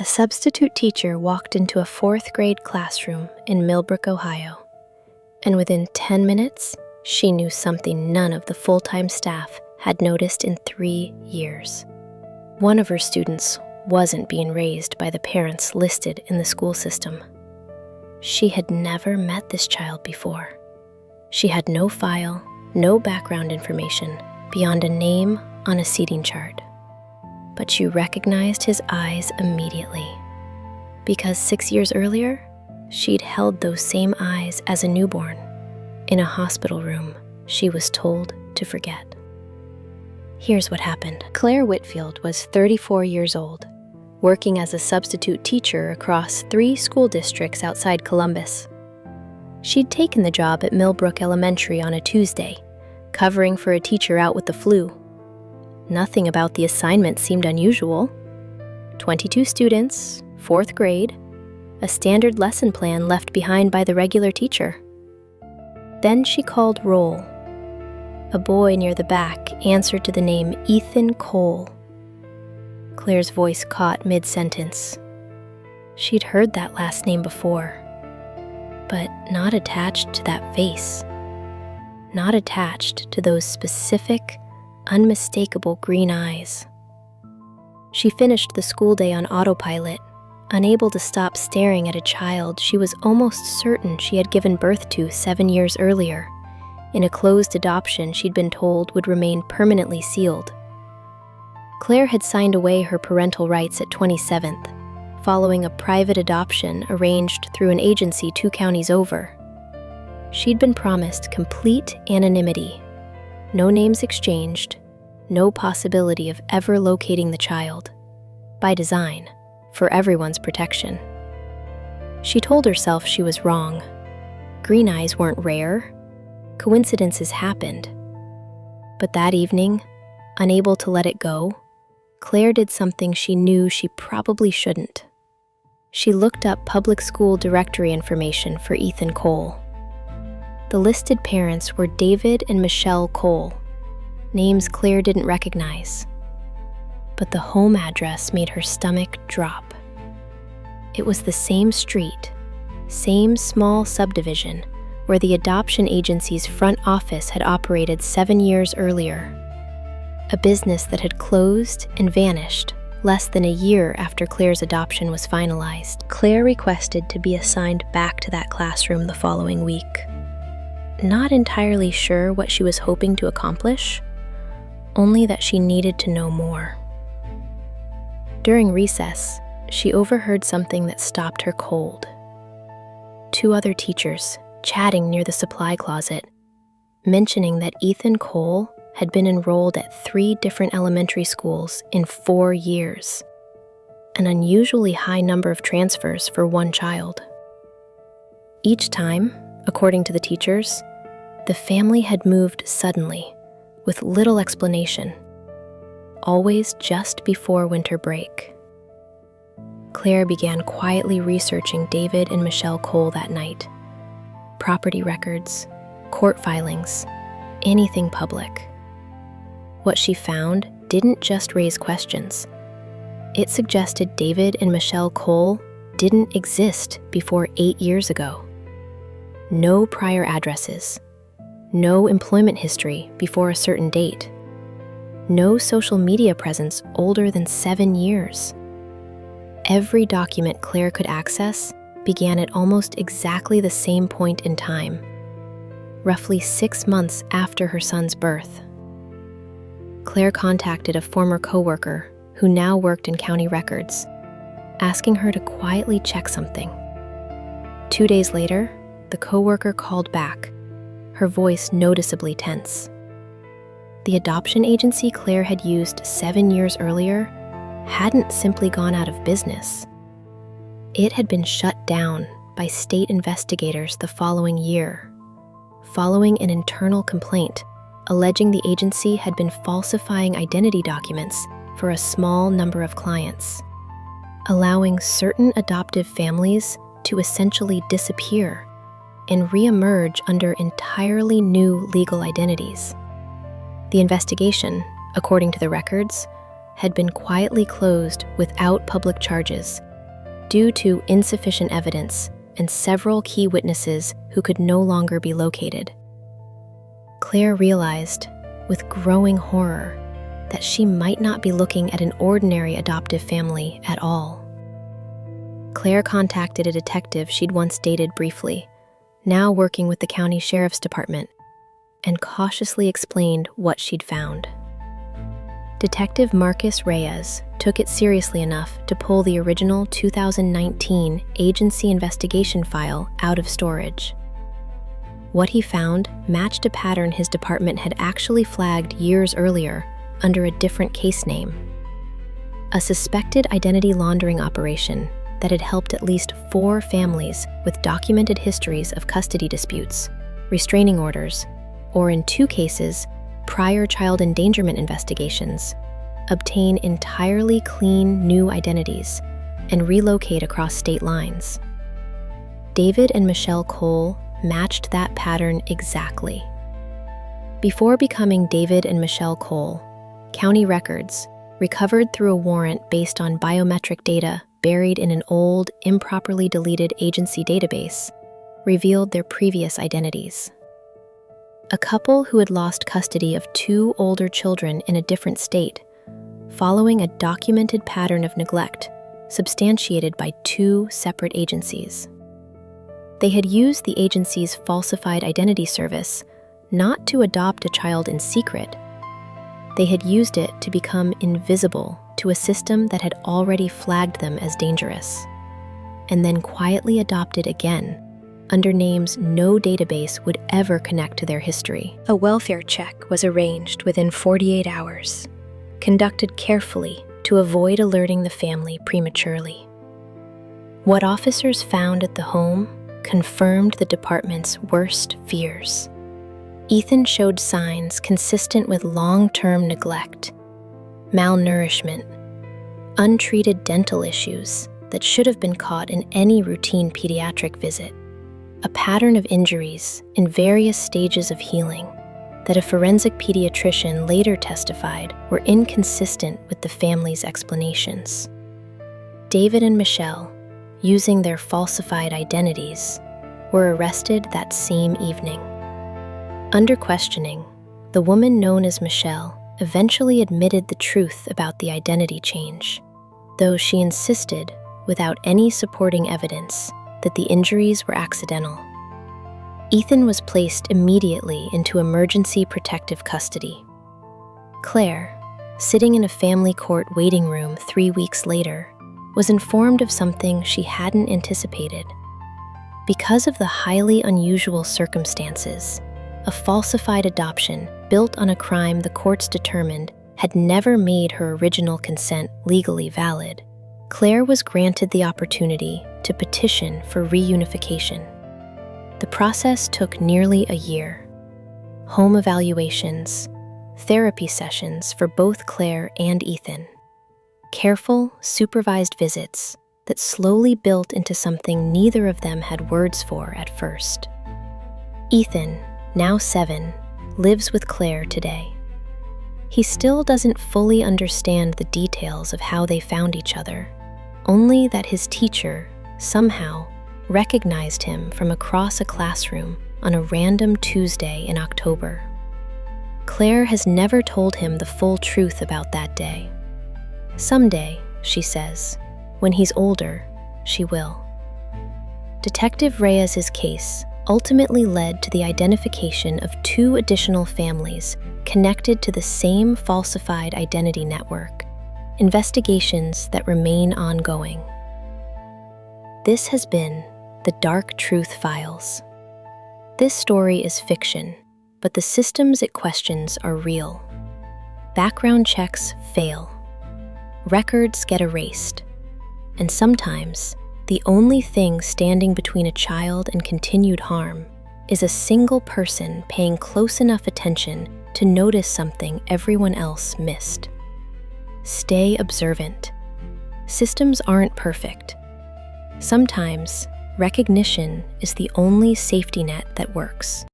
A substitute teacher walked into a fourth-grade classroom in Millbrook, Ohio, and within 10 minutes, she knew something none of the full-time staff had noticed in 3 years. One of her students wasn't being raised by the parents listed in the school system. She had never met this child before. She had no file, no background information beyond a name on a seating chart. But she recognized his eyes immediately, because 6 years earlier, she'd held those same eyes as a newborn in a hospital room she was told to forget. Here's what happened. Claire Whitfield was 34 years old, working as a substitute teacher across 3 school districts outside Columbus. She'd taken the job at Millbrook Elementary on a Tuesday, covering for a teacher out with the flu. Nothing about the assignment seemed unusual. 22 students, 4th grade, a standard lesson plan left behind by the regular teacher. Then she called roll. A boy near the back answered to the name Ethan Cole. Claire's voice caught mid-sentence. She'd heard that last name before, but not attached to that face. Not attached to those specific, unmistakable green eyes. She finished the school day on autopilot, unable to stop staring at a child she was almost certain she had given birth to 7 years earlier, in a closed adoption she'd been told would remain permanently sealed. Claire had signed away her parental rights at 27th, following a private adoption arranged through an agency 2 counties over. She'd been promised complete anonymity, no names exchanged, no possibility of ever locating the child, by design, for everyone's protection. She told herself she was wrong. Green eyes weren't rare. Coincidences happened. But that evening, unable to let it go, Claire did something she knew she probably shouldn't. She looked up public school directory information for Ethan Cole. The listed parents were David and Michelle Cole, names Claire didn't recognize. But the home address made her stomach drop. It was the same street, same small subdivision where the adoption agency's front office had operated 7 years earlier. A business that had closed and vanished less than a year after Claire's adoption was finalized. Claire requested to be assigned back to that classroom the following week. Not entirely sure what she was hoping to accomplish, only that she needed to know more. During recess, she overheard something that stopped her cold. 2 other teachers chatting near the supply closet, mentioning that Ethan Cole had been enrolled at 3 different elementary schools in 4 years, an unusually high number of transfers for one child. Each time, according to the teachers, the family had moved suddenly, with little explanation, always just before winter break. Claire began quietly researching David and Michelle Cole that night. Property records, court filings, anything public. What she found didn't just raise questions. It suggested David and Michelle Cole didn't exist before 8 years ago. No prior addresses. No employment history before a certain date. No social media presence older than 7 years. Every document Claire could access began at almost exactly the same point in time, roughly 6 months after her son's birth. Claire contacted a former coworker who now worked in county records, asking her to quietly check something. 2 days later, the coworker called back, her voice noticeably tense. The adoption agency Claire had used 7 years earlier hadn't simply gone out of business. It had been shut down by state investigators the following year, following an internal complaint alleging the agency had been falsifying identity documents for a small number of clients, allowing certain adoptive families to essentially disappear and reemerge under entirely new legal identities. The investigation, according to the records, had been quietly closed without public charges due to insufficient evidence and several key witnesses who could no longer be located. Claire realized, with growing horror, that she might not be looking at an ordinary adoptive family at all. Claire contacted a detective she'd once dated briefly, now working with the county sheriff's department, and cautiously explained what she'd found. Detective Marcus Reyes took it seriously enough to pull the original 2019 agency investigation file out of storage. What he found matched a pattern his department had actually flagged years earlier under a different case name. A suspected identity laundering operation that had helped at least 4 families with documented histories of custody disputes, restraining orders, or in 2 cases, prior child endangerment investigations, obtain entirely clean new identities and relocate across state lines. David and Michelle Cole matched that pattern exactly. Before becoming David and Michelle Cole, county records, recovered through a warrant based on biometric data buried in an old, improperly deleted agency database, revealed their previous identities. A couple who had lost custody of 2 older children in a different state, following a documented pattern of neglect substantiated by 2 separate agencies. They had used the agency's Falsified Identity service not to adopt a child in secret. They had used it to become invisible to a system that had already flagged them as dangerous, and then quietly adopted again under names no database would ever connect to their history. A welfare check was arranged within 48 hours, conducted carefully to avoid alerting the family prematurely. What officers found at the home confirmed the department's worst fears. Ethan showed signs consistent with long-term neglect, malnourishment, untreated dental issues that should have been caught in any routine pediatric visit, a pattern of injuries in various stages of healing that a forensic pediatrician later testified were inconsistent with the family's explanations. David and Michelle, using their falsified identities, were arrested that same evening. Under questioning, the woman known as Michelle eventually admitted the truth about the identity change, though she insisted, without any supporting evidence, that the injuries were accidental. Ethan was placed immediately into emergency protective custody. Claire, sitting in a family court waiting room 3 weeks later, was informed of something she hadn't anticipated. Because of the highly unusual circumstances, a falsified adoption built on a crime the courts determined had never made her original consent legally valid, Claire was granted the opportunity to petition for reunification. The process took nearly a year. Home evaluations, therapy sessions for both Claire and Ethan, careful, supervised visits that slowly built into something neither of them had words for at first. Ethan, now 7, lives with Claire today. He still doesn't fully understand the details of how they found each other, only that his teacher, somehow, recognized him from across a classroom on a random Tuesday in October. Claire has never told him the full truth about that day. Someday, she says, when he's older, she will. Detective Reyes's case ultimately led to the identification of 2 additional families connected to the same falsified identity network, investigations that remain ongoing. This has been The Dark Truth Files. This story is fiction, but the systems it questions are real. Background checks fail. Records get erased. And sometimes, the only thing standing between a child and continued harm is a single person paying close enough attention to notice something everyone else missed. Stay observant. Systems aren't perfect. Sometimes, recognition is the only safety net that works.